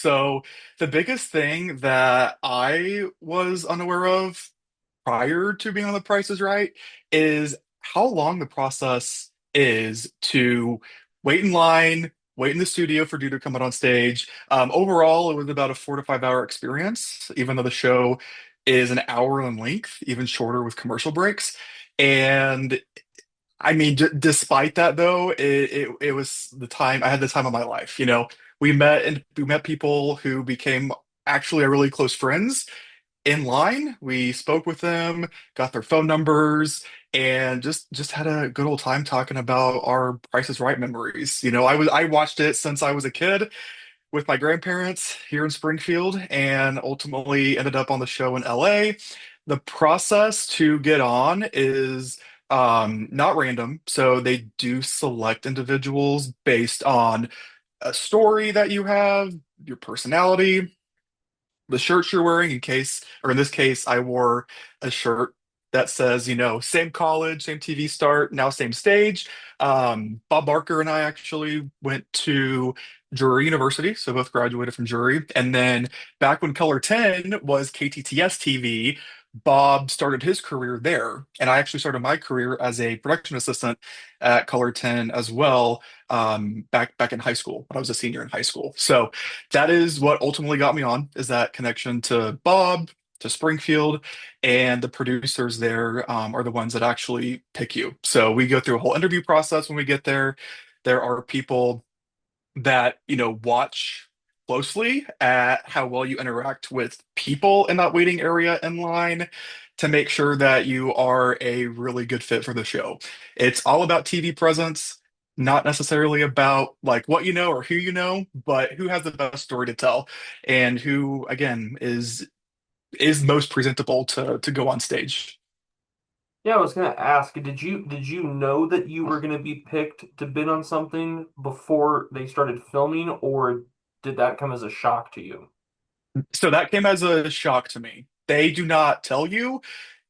So the biggest thing that I was unaware of prior to being on The Price is Right is how long the process is to wait in line, wait in the studio for you to come out on stage. Overall, it was about a 4 to 5 hour experience, even though the show is an hour in length, even shorter with commercial breaks. And I mean, d despite that though, it was the time I had the time of my life. We met people who became actually our really close friends in line. We spoke with them, got their phone numbers, and just had a good old time talking about our Price is Right memories. I watched it since I was a kid with my grandparents here in Springfield, and ultimately ended up on the show in LA. The process to get on is not random, so they do select individuals based on a story that you have, your personality, the shirts you're wearing, or in this case, I wore a shirt that says, same college, same TV start, now same stage. Bob Barker and I actually went to Drury University, so both graduated from Drury. And then back when Color 10 was KTTS TV, Bob started his career there. And I actually started my career as a production assistant at Color 10 as well, back in high school when I was a senior in high school. So that is what ultimately got me on, is that connection to Bob, to Springfield, and the producers there are the ones that actually pick you. So we go through a whole interview process when we get there. There are people that, watch closely at how well you interact with people in that waiting area in line to make sure that you are a really good fit for the show. It's all about TV presence, not necessarily about like what you know or who you know, but who has the best story to tell and who, again, is most presentable to go on stage. Yeah, I was gonna ask, did you know that you were gonna be picked to bid on something before they started filming, or did that come as a shock to you? So that came as a shock to me. They do not tell you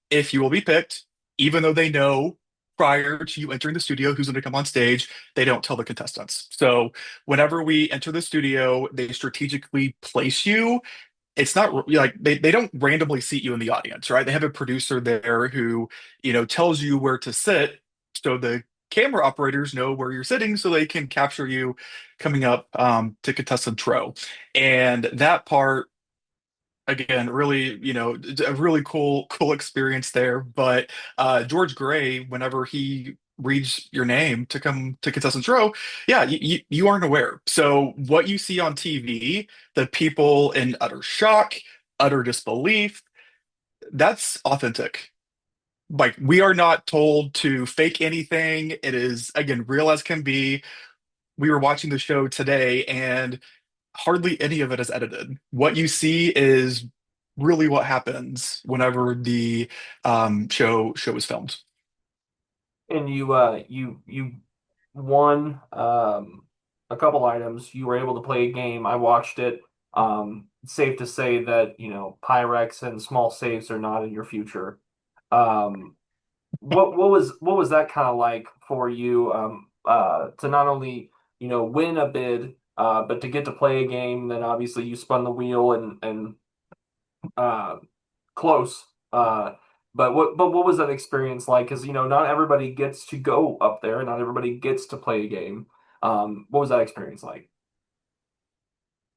if you will be picked, even though they know prior to you entering the studio who's going to come on stage, they don't tell the contestants. So whenever we enter the studio, they strategically place you. It's not like they don't randomly seat you in the audience, right? They have a producer there who, tells you where to sit. So the camera operators know where you're sitting so they can capture you coming up to contestant row. And that part again, really, a really cool experience there. But George Gray, whenever he reads your name to come to contestants row, yeah, you aren't aware. So what you see on TV, the people in utter shock, utter disbelief, that's authentic. Like, we are not told to fake anything. It is, again, real as can be. We were watching the show today, and hardly any of it is edited. What you see is really what happens whenever the show is filmed. And you won a couple items. You were able to play a game. I watched it. Safe to say that, Pyrex and small saves are not in your future. Um, what was that kind of like for you, to not only, win a bid, but to get to play a game? Then obviously you spun the wheel and uh, close. But what was that experience like? Because not everybody gets to go up there, not everybody gets to play a game. What was that experience like?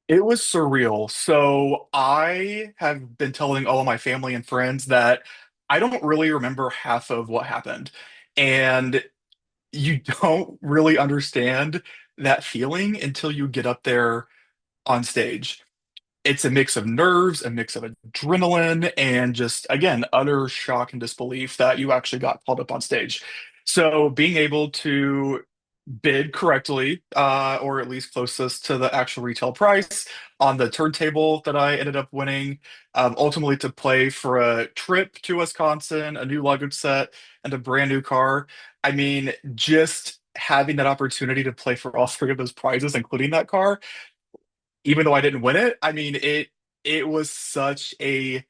It was surreal. So I have been telling all of my family and friends that I don't really remember half of what happened. And you don't really understand that feeling until you get up there on stage. It's a mix of nerves, a mix of adrenaline, and just, again, utter shock and disbelief that you actually got called up on stage. So being able to bid correctly, or at least closest to the actual retail price on the turntable that I ended up winning, ultimately to play for a trip to Wisconsin, a new luggage set, and a brand new car. I mean, just having that opportunity to play for all three of those prizes, including that car, even though I didn't win it, I mean, it was such a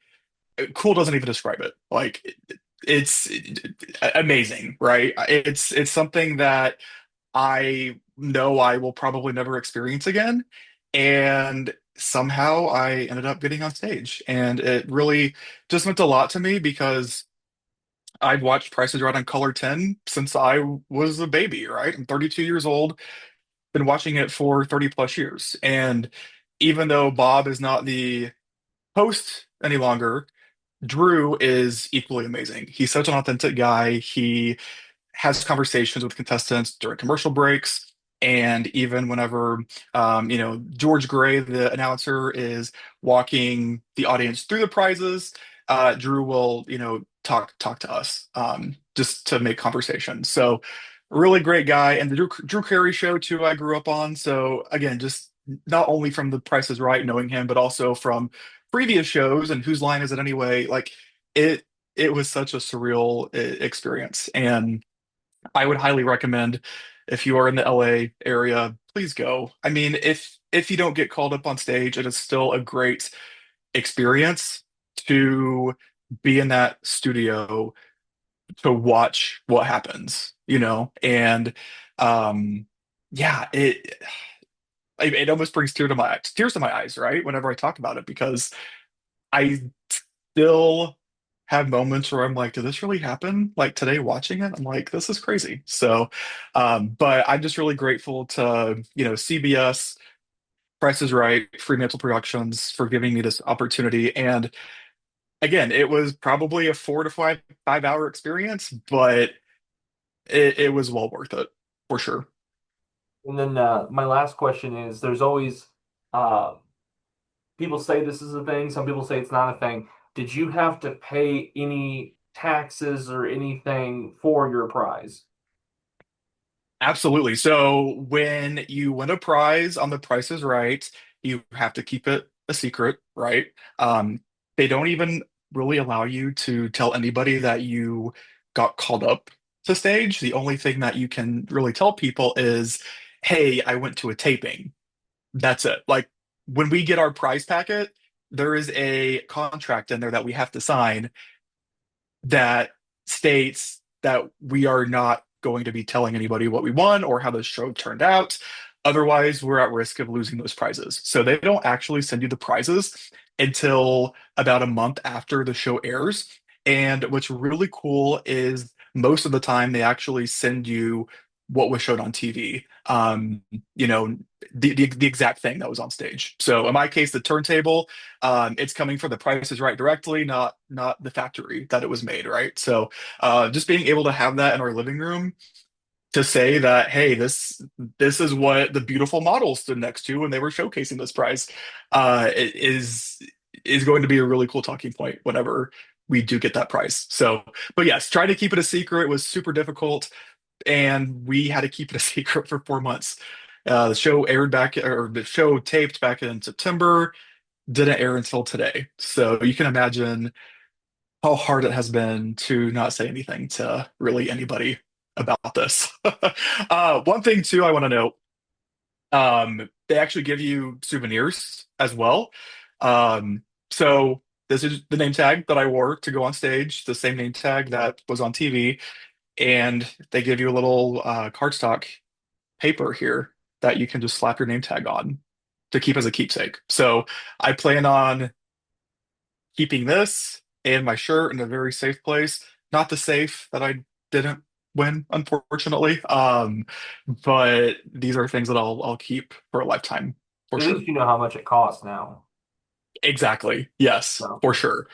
cool doesn't even describe it. Like, it's amazing, right? It's something that I know I will probably never experience again. And somehow I ended up getting on stage. And it really just meant a lot to me because I've watched Price is Right on Color 10 since I was a baby, right? I'm 32 years old, been watching it for 30 plus years. And even though Bob is not the host any longer, Drew is equally amazing. He's such an authentic guy. He has conversations with contestants during commercial breaks. And even whenever, George Gray, the announcer, is walking the audience through the prizes, Drew will, talk to us, just to make conversation. So, really great guy. And the Drew Carey show too, I grew up on. So again, just not only from The Price is Right, knowing him, but also from previous shows and Whose Line Is It Anyway? Like it, it was such a surreal experience, and I would highly recommend if you are in the LA area, please go. I mean, if you don't get called up on stage, it is still a great experience to be in that studio to watch what happens, And um yeah, it almost brings tears to my eyes, right? Whenever I talk about it, because I still have moments where I'm like, did this really happen? Like today watching it, I'm like, this is crazy. So, but I'm just really grateful to, CBS, Price is Right, Fremantle Productions for giving me this opportunity. And again, it was probably a 4 to 5 hour experience, but it was well worth it for sure. And then my last question is: there's always uh, people say this is a thing, some people say it's not a thing. Did you have to pay any taxes or anything for your prize? Absolutely. So when you win a prize on The Price is Right, you have to keep it a secret, right? Um, they don't even really allow you to tell anybody that you got called up to stage. The only thing that you can really tell people is, hey, I went to a taping. That's it. Like when we get our prize packet, there is a contract in there that we have to sign that states that we are not going to be telling anybody what we won or how the show turned out. Otherwise, we're at risk of losing those prizes. So they don't actually send you the prizes until about a month after the show airs. And what's really cool is most of the time they actually send you what was shown on TV. You know, the exact thing that was on stage. So in my case, the turntable, it's coming from the Price is Right directly, not the factory that it was made, right? So just being able to have that in our living room to say that, hey, this is what the beautiful model stood next to when they were showcasing this prize, is going to be a really cool talking point whenever we do get that prize. So, but yes, trying to keep it a secret was super difficult, and we had to keep it a secret for 4 months. The show taped back in September, didn't air until today. So you can imagine how hard it has been to not say anything to really anybody about this. One thing too, I want to note, they actually give you souvenirs as well. So this is the name tag that I wore to go on stage, the same name tag that was on TV, and they give you a little cardstock paper here that you can just slap your name tag on to keep as a keepsake. So I plan on keeping this and my shirt in a very safe place. Not the safe that I didn't win, unfortunately. But these are things that I'll keep for a lifetime for At least sure. you know how much it costs now. Exactly. Yes, So for sure.